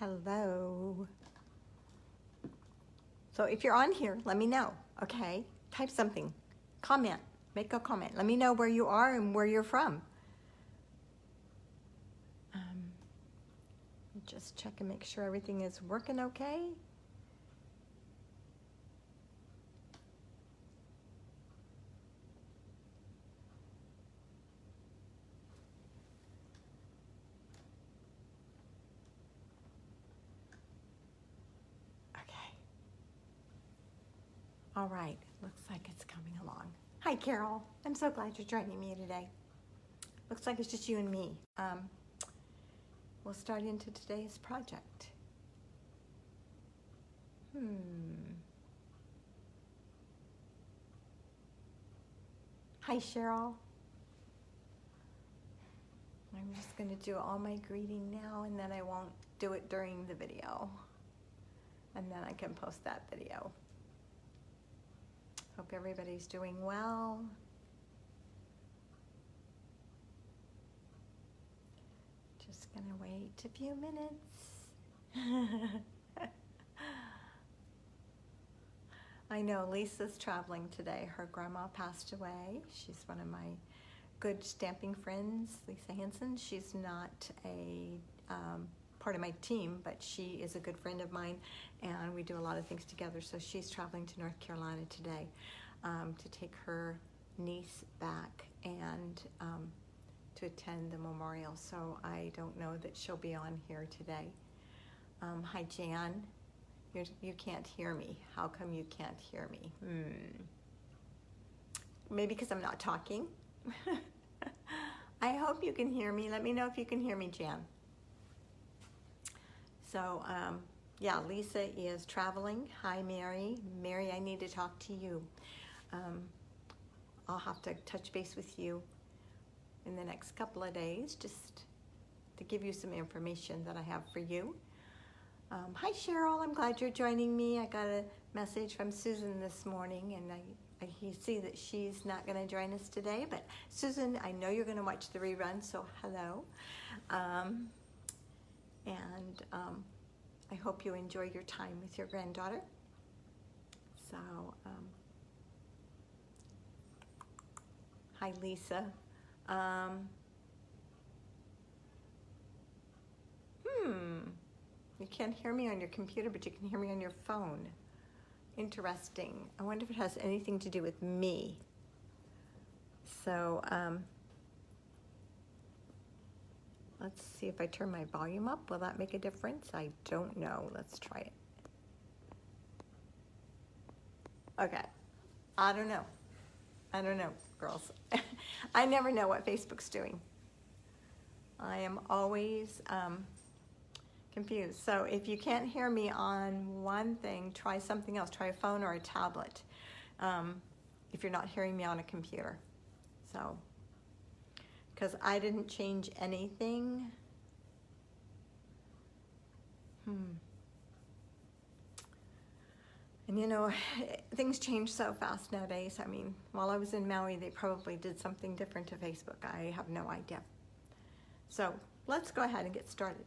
Hello. So if you're on here, let me know, okay? Type something, comment, make a comment. Let me know where you are and where you're from. Just check and make sure everything is working okay. All right, looks like it's coming along. Hi, Carol. I'm so glad you're joining me today. Looks like it's just you and me. We'll start into today's project. Hi, Cheryl. I'm just going to do all my greeting now, and then I won't do it during the video. And then I can post that video. Hope everybody's doing well. Just gonna wait a few minutes. I know Lisa's traveling today. Her grandma passed away. She's one of my good stamping friends, Lisa Hansen. She's not a part of my team, but she is a good friend of mine, and we do a lot of things together. So she's traveling to North Carolina today to take her niece back and to attend the memorial. So I don't know that she'll be on here today. Hi, Jan. You can't hear me. How come you can't hear me? Maybe because I'm not talking. I hope you can hear me. Let me know if you can hear me, Jan. So, yeah, Lisa is traveling. Hi, Mary. Mary, I need to talk to you. I'll have to touch base with you in the next couple of days just to give you some information that I have for you. Hi, Cheryl. I'm glad you're joining me. I got a message from Susan this morning, and I see that she's not going to join us today. But Susan, I know you're going to watch the rerun, so hello. I hope you enjoy your time with your granddaughter. So, hi, Lisa. You can't hear me on your computer, but you can hear me on your phone. Interesting. I wonder if it has anything to do with me. So, let's see if I turn my volume up. Will that make a difference? I don't know. Let's try it. Okay. I don't know. I don't know, girls. I never know what Facebook's doing. I am always confused. So if you can't hear me on one thing, try something else. Try a phone or a tablet if you're not hearing me on a computer. So, because I didn't change anything. And you know, things change so fast nowadays. I mean, while I was in Maui, they probably did something different to Facebook. I have no idea. So let's go ahead and get started.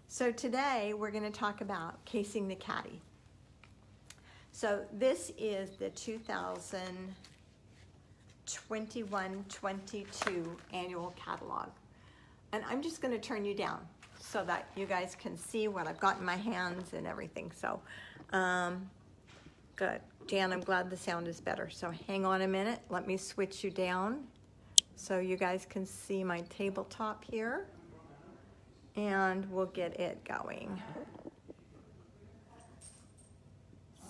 So today we're going to talk about casing the caddy. So this is the 2021-22 annual catalog. And I'm just going to turn you down so that you guys can see what I've got in my hands and everything. So, good. Jan, I'm glad the sound is better. So hang on a minute. Let me switch you down so you guys can see my tabletop here. And we'll get it going.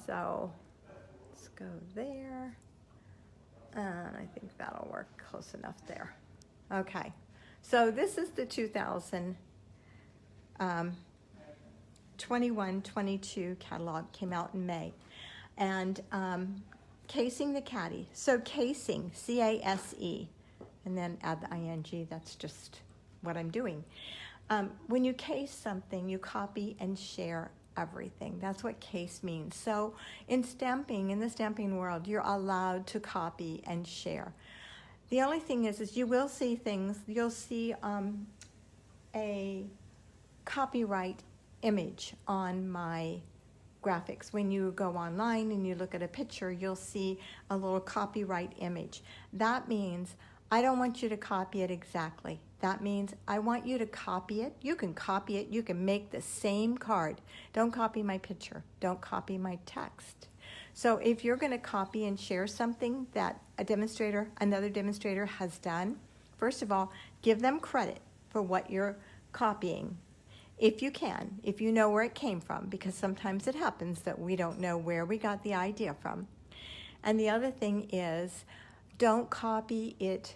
So let's go there. And I think that'll work close enough there. Okay. So this is the 2021-22 catalog, came out in May. And casing the caddy. So casing, C-A-S-E, and then add the I-N-G, that's just what I'm doing. When you case something, you copy and share everything. That's what case means. So in stamping, in the stamping world, you're allowed to copy and share. The only thing is you will see things, you'll see a copyright image on my graphics. When you go online and you look at a picture, you'll see a little copyright image. That means I don't want you to copy it exactly. That means I want you to copy it. You can copy it. You can make the same card. Don't copy my picture. Don't copy my text. So if you're going to copy and share something that another demonstrator has done, first of all, give them credit for what you're copying. If you can, if you know where it came from, because sometimes it happens that we don't know where we got the idea from. And the other thing is, don't copy it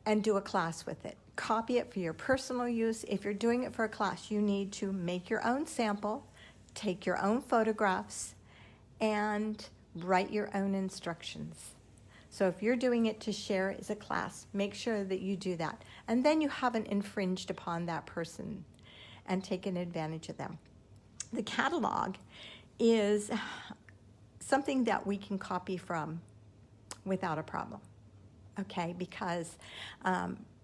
and do a class with it. Copy it for your personal use. If you're doing it for a class, you need to make your own sample, take your own photographs, and write your own instructions. So if you're doing it to share as a class, make sure that you do that. And then you haven't infringed upon that person and taken advantage of them. The catalog is something that we can copy from without a problem, okay? Because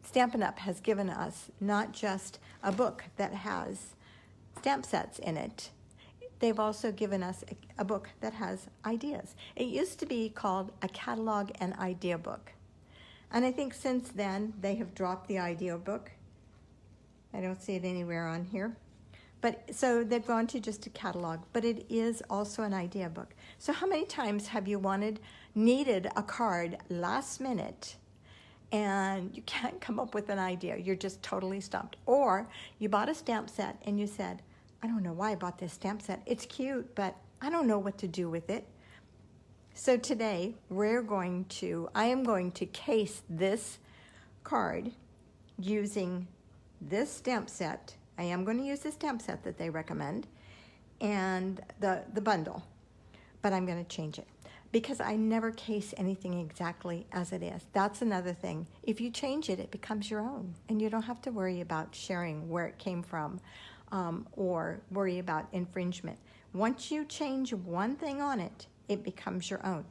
Stampin' Up! Has given us not just a book that has stamp sets in it, they've also given us a book that has ideas. It used to be called a catalog and idea book. And I think since then, they have dropped the idea book. I don't see it anywhere on here. But so they've gone to just a catalog, but it is also an idea book. So how many times have you needed a card last minute and you can't come up with an idea? You're just totally stumped. Or you bought a stamp set and you said, I don't know why I bought this stamp set. It's cute, but I don't know what to do with it. So today I am going to case this card using this stamp set. I am going to use the stamp set that they recommend and the bundle, but I'm going to change it because I never case anything exactly as it is. That's another thing. If you change it, it becomes your own, and you don't have to worry about sharing where it came from or worry about infringement. Once you change one thing on it, it becomes your own.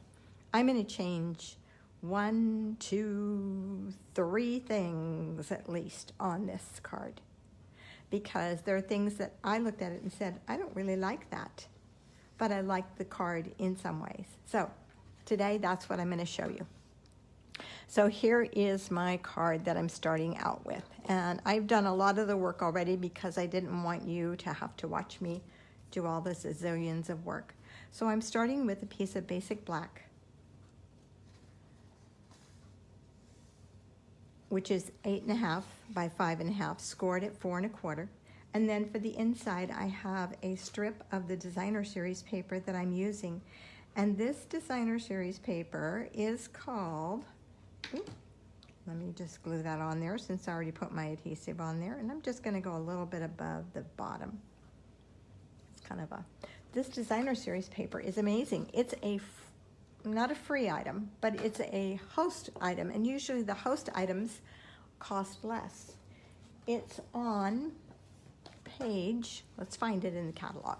I'm going to change 1, 2, 3 things at least on this card, because there are things that I looked at it and said, I don't really like that, but I like the card in some ways. So today, that's what I'm going to show you. So here is my card that I'm starting out with. And I've done a lot of the work already because I didn't want you to have to watch me do all this zillions of work. So I'm starting with a piece of basic black, which is 8.5 by 5.5, scored at 4 1/4. And then for the inside, I have a strip of the Designer Series paper that I'm using. And this Designer Series paper is called, let me just glue that on there since I already put my adhesive on there. And I'm just going to go a little bit above the bottom. It's kind of this Designer Series paper is amazing. It's not a free item, but it's a host item. And usually the host items cost less. It's on page, let's find it in the catalog.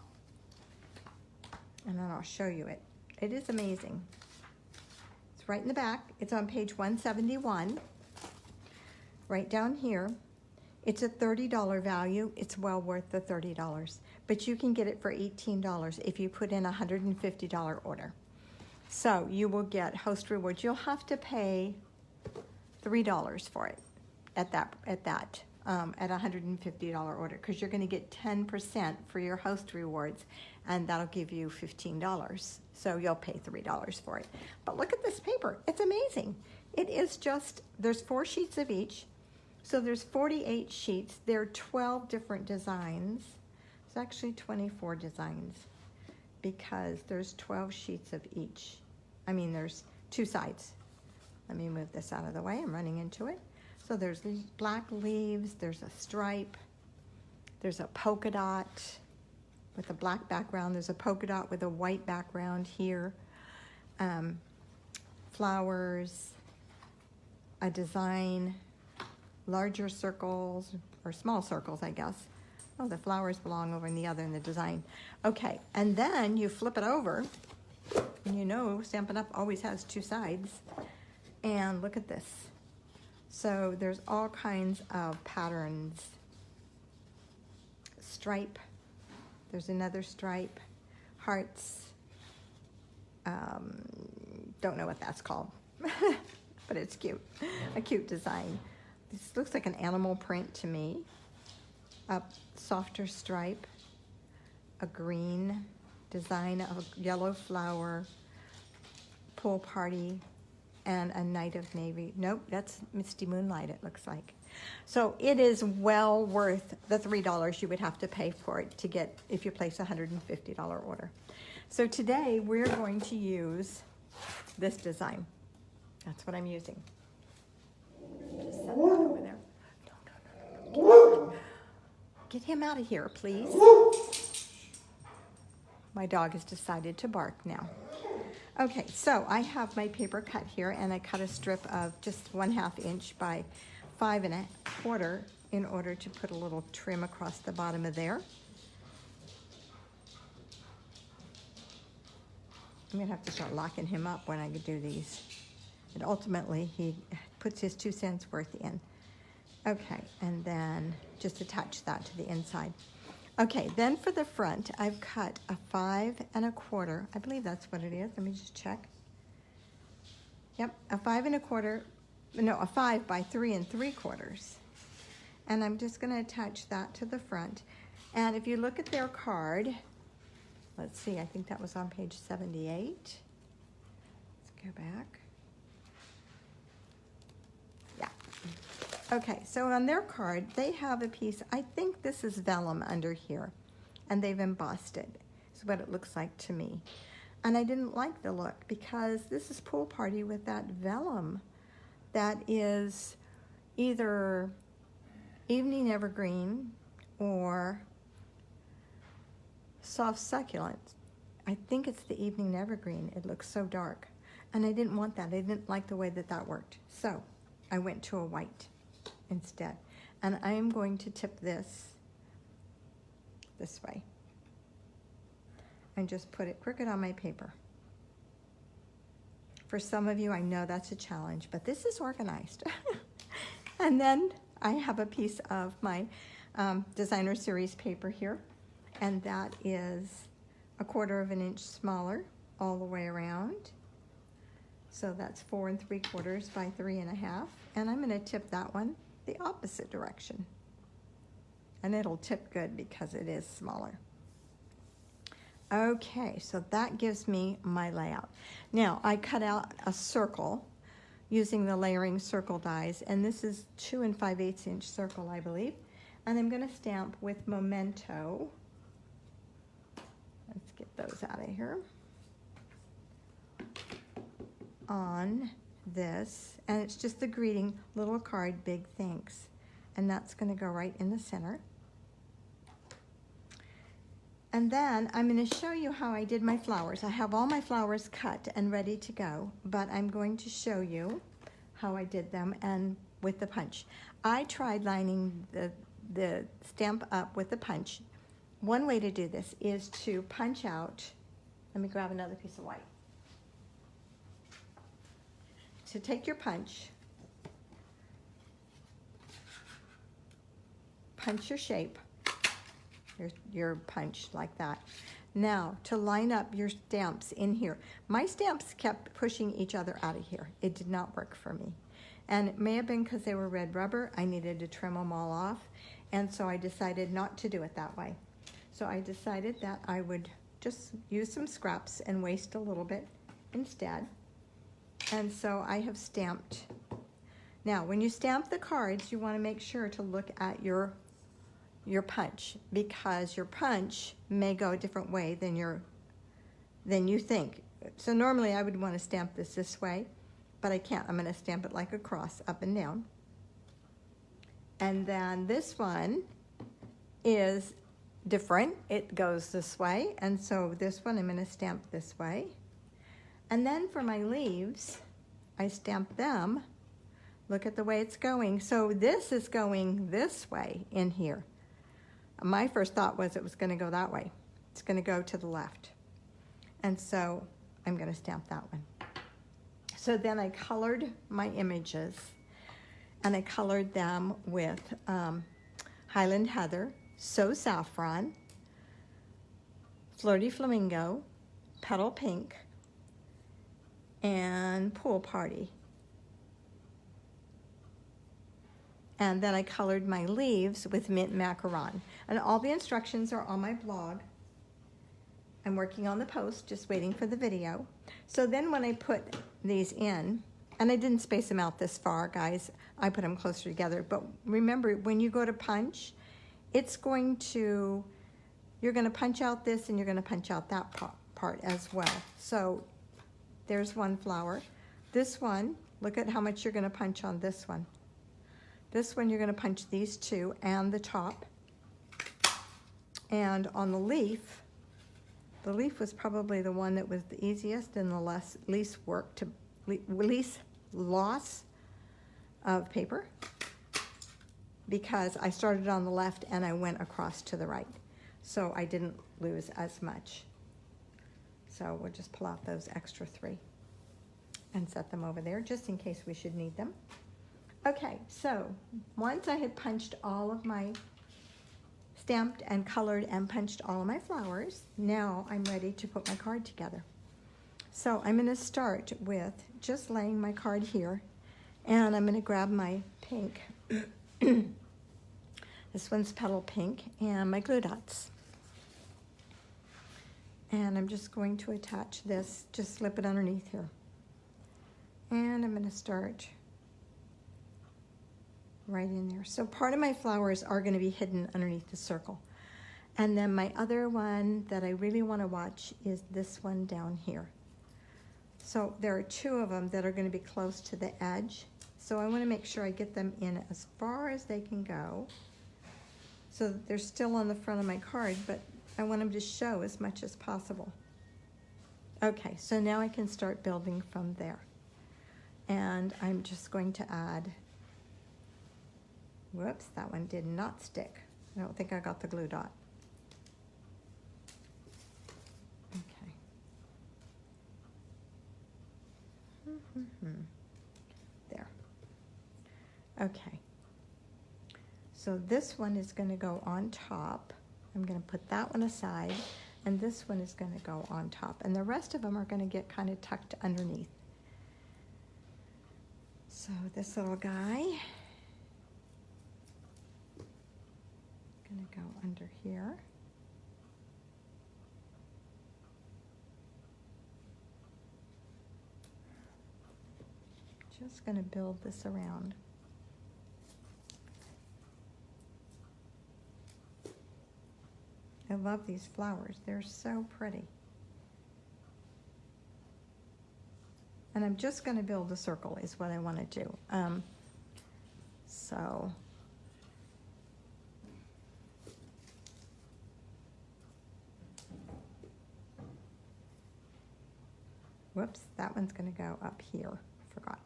And then I'll show you it. It is amazing. It's right in the back. It's on page 171, right down here. It's a $30 value. It's well worth the $30, but you can get it for $18 if you put in a $150 order. So you will get host rewards. You'll have to pay $3 for it at a $150 order, because you're going to get 10% for your host rewards, and that'll give you $15. So you'll pay $3 for it. But look at this paper. It's amazing. It is just, there's 4 sheets of each. So there's 48 sheets. There are 12 different designs. It's actually 24 designs because there's 12 sheets of each. I mean, there's 2 sides. Let me move this out of the way. I'm running into it. So there's these black leaves, there's a stripe, there's a polka dot with a black background, there's a polka dot with a white background here, flowers, a design, larger circles, or small circles, I guess. Oh, the flowers belong over in the other in the design. Okay, and then you flip it over, and you know Stampin' Up! Always has 2 sides, and look at this. So there's all kinds of patterns stripe. There's another stripe, hearts. Don't know what that's called, but it's cute, a cute design. This looks like an animal print to me. A softer stripe, a green design of a yellow flower, pool party, and a night of navy. Nope, that's Misty Moonlight, it looks like. So it is well worth the $3 you would have to pay for it to get if you place a $150 order. So today we're going to use this design. That's what I'm using. Just set that over there. No. Get him out of here, please. My dog has decided to bark now. Okay, so I have my paper cut here, and I cut a strip of just 1/2 inch by 5 1/4 in order to put a little trim across the bottom of there. I'm gonna have to start locking him up when I do these. And ultimately, he puts his 2 cents worth in. Okay, and then just attach that to the inside. Okay, then for the front, I've cut a 5 1/4. I believe that's what it is. Let me just check. Yep, a 5 1/4, no, a 5 by 3 3/4. And I'm just gonna attach that to the front. And if you look at their card, let's see, I think that was on page 78. Let's go back. Yeah. Okay, so on their card, they have a piece, I think this is vellum under here, and they've embossed it. It's what it looks like to me. And I didn't like the look because this is Pool Party with that vellum that is either evening evergreen or soft succulent. I think it's the evening evergreen. It looks so dark. And I didn't want that. I didn't like the way that that worked. So I went to a white instead. And I am going to tip this way and just put it crooked on my paper. For some of you, I know that's a challenge, but this is organized. And then I have a piece of my designer series paper here, and that is 1/4 inch smaller all the way around. So that's 4 3/4 by 3 1/2. And I'm gonna tip that one the opposite direction. And it'll tip good because it is smaller. Okay, so that gives me my layout. Now, I cut out a circle using the layering circle dies, and this is 2 5/8 inch circle, I believe. And I'm gonna stamp with Memento. Let's get those out of here. On this, and it's just the greeting, little card, big thanks. And that's gonna go right in the center. And then I'm going to show you how I did my flowers. I have all my flowers cut and ready to go, but I'm going to show you how I did them and with the punch. I tried lining the Stamp Up with the punch. One way to do this is to punch out, let me grab another piece of white. To take your punch, punch your shape, your punch like that. Now, to line up your stamps in here. My stamps kept pushing each other out of here. It did not work for me. And it may have been because they were red rubber. I needed to trim them all off. And so I decided not to do it that way. So I decided that I would just use some scraps and waste a little bit instead. And so I have stamped. Now, when you stamp the cards, you want to make sure to look at your punch, because your punch may go a different way than you think. So normally I would want to stamp this way, but I can't. I'm going to stamp it like a cross, up and down. And then this one is different. It goes this way, and so this one I'm going to stamp this way. And then for my leaves, I stamp them. Look at the way it's going. So this is going this way in here. My first thought was it was going to go that way. It's going to go to the left. And so I'm going to stamp that one. So then I colored my images, and I colored them with Highland Heather So Saffron, Flirty Flamingo, Petal Pink, and Pool Party. And then I colored my leaves with Mint Macaron. And all the instructions are on my blog. I'm working on the post, just waiting for the video. So then when I put these in, and I didn't space them out this far, guys, I put them closer together. But remember, when you go to punch, it's going to, you're going to punch out this and you're going to punch out that part as well. So there's one flower. This one, look at how much you're going to punch on this one. This one you're going to punch these two and the top. And on the leaf was probably the one that was the easiest and the least loss of paper, because I started on the left and I went across to the right. So I didn't lose as much. So we'll just pull out those extra 3 and set them over there just in case we should need them. Okay, so once I had punched all of my, stamped and colored and punched all of my flowers, now I'm ready to put my card together. So I'm going to start with just laying my card here, and I'm going to grab my pink. This one's Petal Pink, and my glue dots. And I'm just going to attach this, just slip it underneath here. And I'm going to start right in there. So part of my flowers are going to be hidden underneath the circle. And then my other one that I really want to watch is this one down here. So there are 2 of them that are going to be close to the edge. So I want to make sure I get them in as far as they can go, so that they're still on the front of my card, but I want them to show as much as possible. Okay, so now I can start building from there. And I'm just going to add, whoops, that one did not stick. I don't think I got the glue dot. Okay. There. Okay. So this one is going to go on top. I'm going to put that one aside, and this one is going to go on top. And the rest of them are going to get kind of tucked underneath. So this little guy going to go under here. Just going to build this around. I love these flowers. They're so pretty. And I'm just going to build a circle is what I want to do. So whoops, that one's going to go up here. Forgot.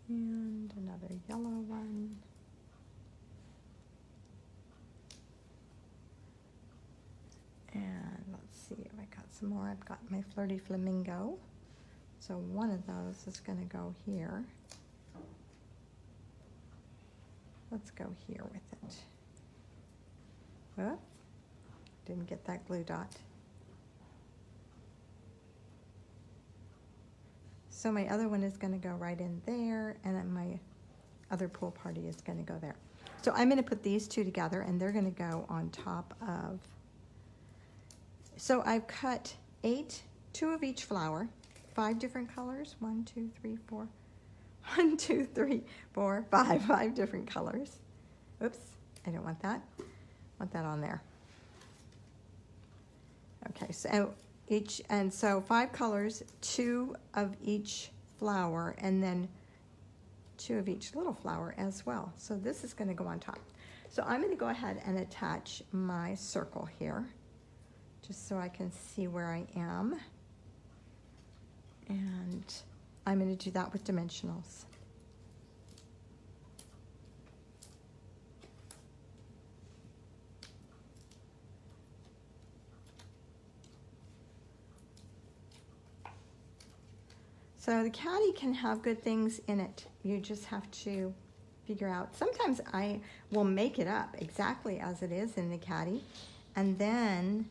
And another yellow one. And let's see if I got some more. I've got my Flirty Flamingo. So one of those is going to go here. Let's go here with it. Whoop, didn't get that glue dot. So my other one is going to go right in there, and then my other Pool Party is going to go there. So I'm going to put these 2 together, and they're going to go on top of. So I've cut 2 of each flower, 5 different colors. 1, 2, 3, 4. 1, 2, 3, 4, 5 different colors. Oops, I don't want that. I want that on there. Okay, so so 5 colors, 2 of each flower, and then 2 of each little flower as well. So this is going to go on top. So I'm going to go ahead and attach my circle here, just so I can see where I am. And I'm going to do that with dimensionals. So the caddy can have good things in it. You just have to figure out. Sometimes I will make it up exactly as it is in the caddy and then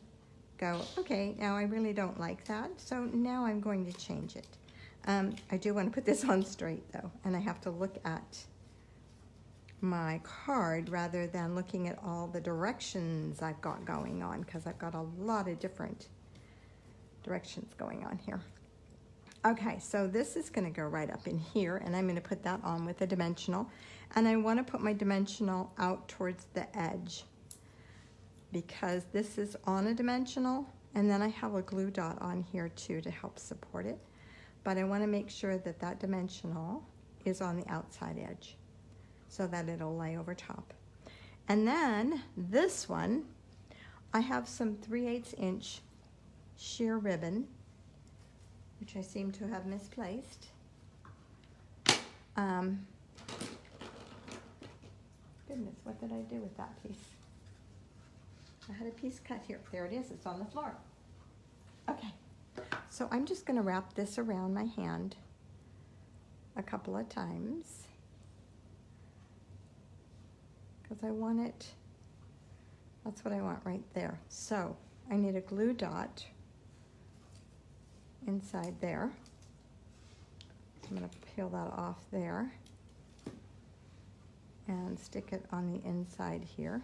go, okay, now I really don't like that, so now I'm going to change it. I do want to put this on straight though, and I have to look at my card rather than looking at all the directions I've got going on, because I've got a lot of different directions going on here. Okay, so this is going to go right up in here, and I'm going to put that on with a dimensional, and I want to put my dimensional out towards the edge because this is on a dimensional, and then I have a glue dot on here too to help support it, but I want to make sure that that dimensional is on the outside edge so that it'll lay over top. And then this one, I have some 3/8 inch sheer ribbon, which I seem to have misplaced. Goodness, what did I do with that piece? I had a piece cut here. There it is, it's on the floor. Okay, so I'm just gonna wrap this around my hand a couple of times because I want it, that's what I want right there. So I need a glue dot inside there. So I'm going to peel that off there and stick it on the inside here.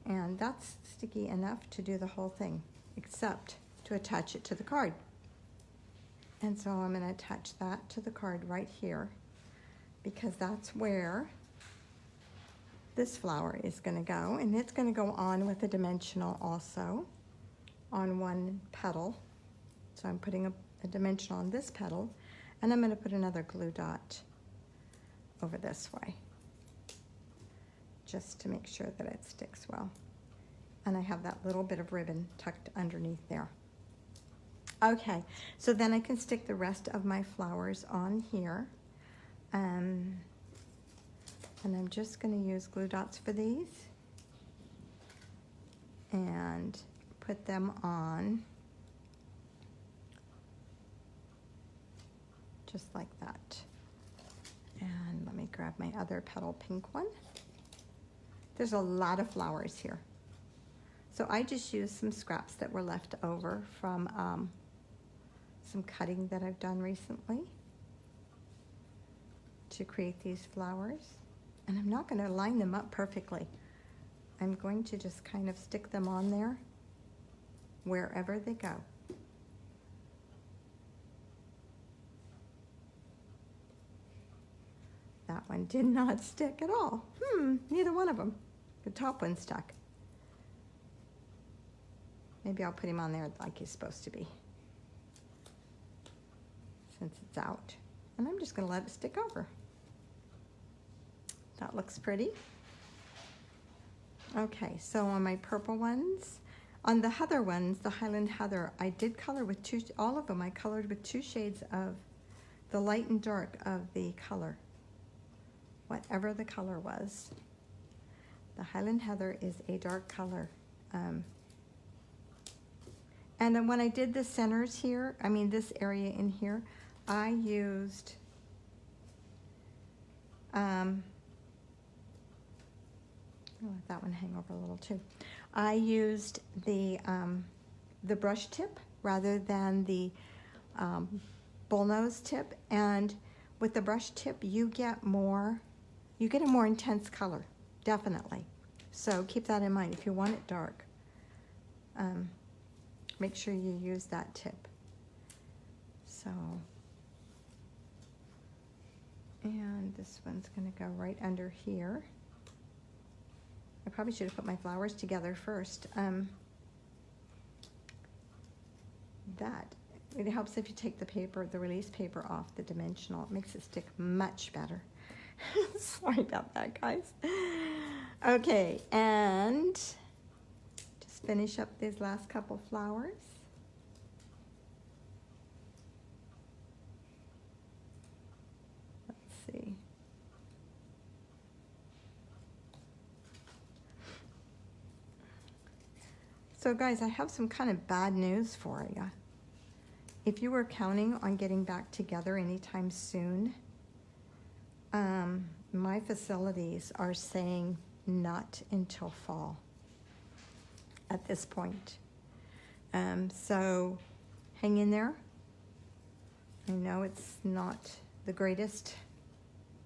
And that's sticky enough to do the whole thing, except to attach it to the card. And so I'm going to attach that to the card right here, because that's where this flower is going to go, and it's going to go on with a dimensional also on one petal. So I'm putting a dimensional on this petal, and I'm going to put another glue dot over this way just to make sure that it sticks well. And I have that little bit of ribbon tucked underneath there. Okay, so then I can stick the rest of my flowers on here. And I'm just going to use glue dots for these and put them on just like that. And let me grab my other petal pink one. There's a lot of flowers here. So I just used some scraps that were left over from some cutting that I've done recently to create these flowers. And I'm not going to line them up perfectly. I'm going to just kind of stick them on there wherever they go. That one did not stick at all. Neither one of them. The top one stuck. Maybe I'll put him on there like he's supposed to be, since it's out. And I'm just going to let it stick over. That looks pretty. Okay, so on my purple ones, on the heather ones, the Highland Heather, I did color with all of them I colored with 2 shades of the light and dark of the color, whatever the color was. The Highland Heather is a dark color. And then when I did the centers here, I mean this area in here, I used I'll let that one hang over a little too. I used the brush tip rather than the bullnose tip, and with the brush tip you get a more intense color, definitely. So keep that in mind. If you want it dark, make sure you use that tip. So, and this one's going to go right under here. I probably should have put my flowers together first. It helps if you take the paper, the release paper off the dimensional. It makes it stick much better. Sorry about that, guys. Okay, and just finish up these last couple flowers. Let's see. So guys, I have some kind of bad news for you. if you were counting on getting back together anytime soon, my facilities are saying not until fall at this point. So hang in there. I know it's not the greatest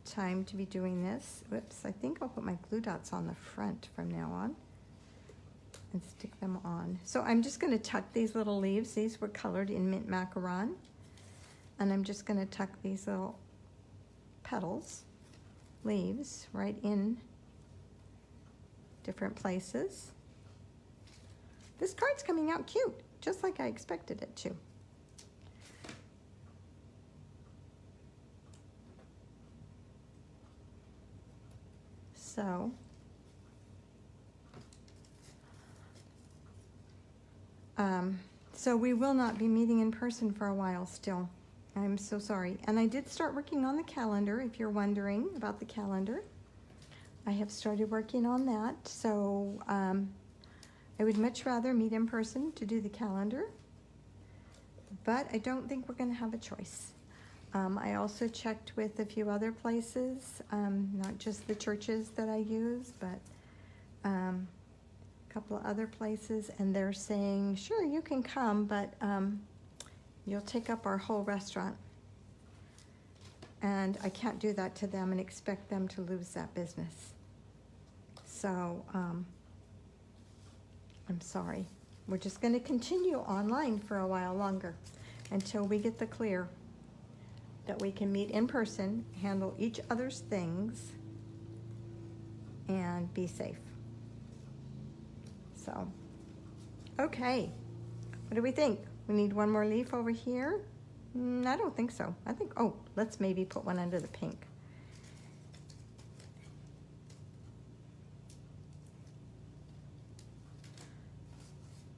time to be doing this. Whoops, I think I'll put my glue dots on the front from now on and stick them on. So I'm just going to tuck these little leaves. These were colored in mint macaron. And I'm just going to tuck these little petals, leaves, right in different places. This card's coming out cute, just like I expected it to. So we will not be meeting in person for a while still. I'm so sorry. And I did start working on the calendar, if you're wondering about the calendar. I have started working on that. So I would much rather meet in person to do the calendar. But I don't think we're going to have a choice. I also checked with a few other places, not just the churches that I use, but a couple of other places, and they're saying, sure, you can come, but you'll take up our whole restaurant. And I can't do that to them and expect them to lose that business. So I'm sorry. We're just going to continue online for a while longer until we get the clear that we can meet in person, handle each other's things, and be safe. So, okay. What do we think? We need one more leaf over here? I don't think so. I think, oh, let's maybe put one under the pink.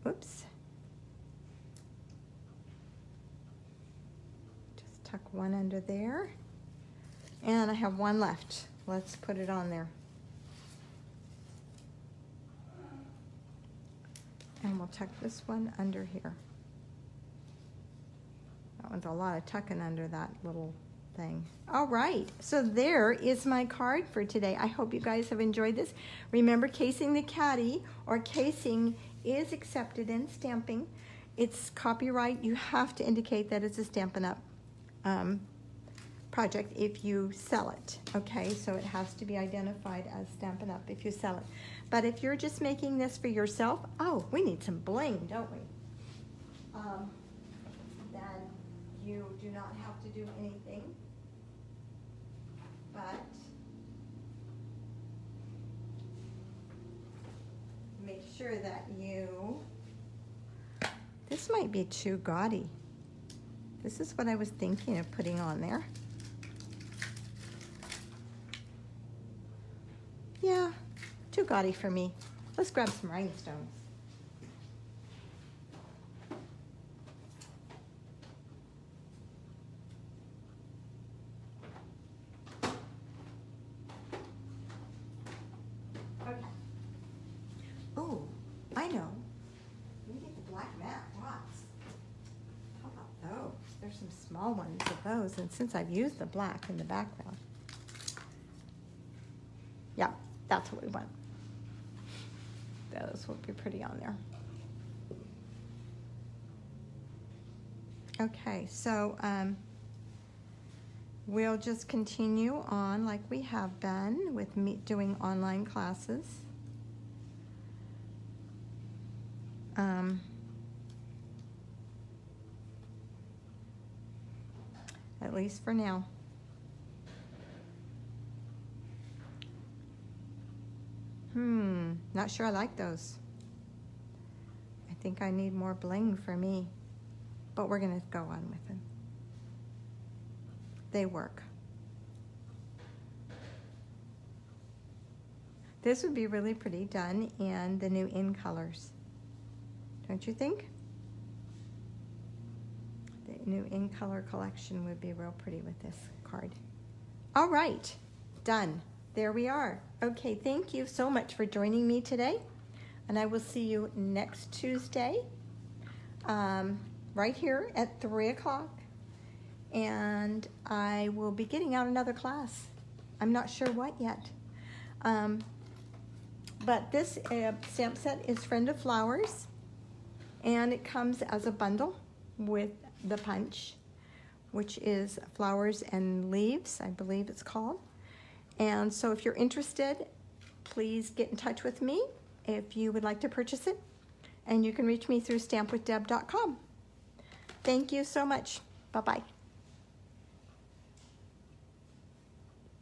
Oops. Just tuck one under there. And I have one left. Let's put it on there. And we'll tuck this one under here. That one's a lot of tucking under that little thing. All right, so there is my card for today. I hope you guys have enjoyed this. Remember, casing the caddy or casing is accepted in stamping. It's copyright. You have to indicate that it's a Stampin' Up project if you sell it. Okay, so it has to be identified as Stampin' Up if you sell it. But if you're just making this for yourself, oh, we need some bling, don't we? Then you do not have to do anything but make sure that you, this might be too gaudy. This is what I was thinking of putting on there. Yeah, too gaudy for me. Let's grab some rhinestones. Okay. Oh, I know. We get the black matte dots. How about those? There's some small ones of those, and since I've used the black in the background. Yeah. That's what we want. Those would be pretty on there. Okay, so we'll just continue on like we have been with me doing online classes. At least for now. Not sure I like those. I think I need more bling for me, but we're gonna go on with them. They work. This would be really pretty done in the new in colors, don't you think? The new in color collection would be real pretty with this card. All right, done. There we are. Okay, thank you so much for joining me today, and I will see you next Tuesday. right here at 3 o'clock. And I will be getting out another class. I'm not sure what yet. But this stamp set is Friend of Flowers, and it comes as a bundle with the punch, which is Flowers and Leaves, I believe it's called. And so if you're interested, please get in touch with me if you would like to purchase it. And you can reach me through stampwithdeb.com. Thank you so much. Bye-bye.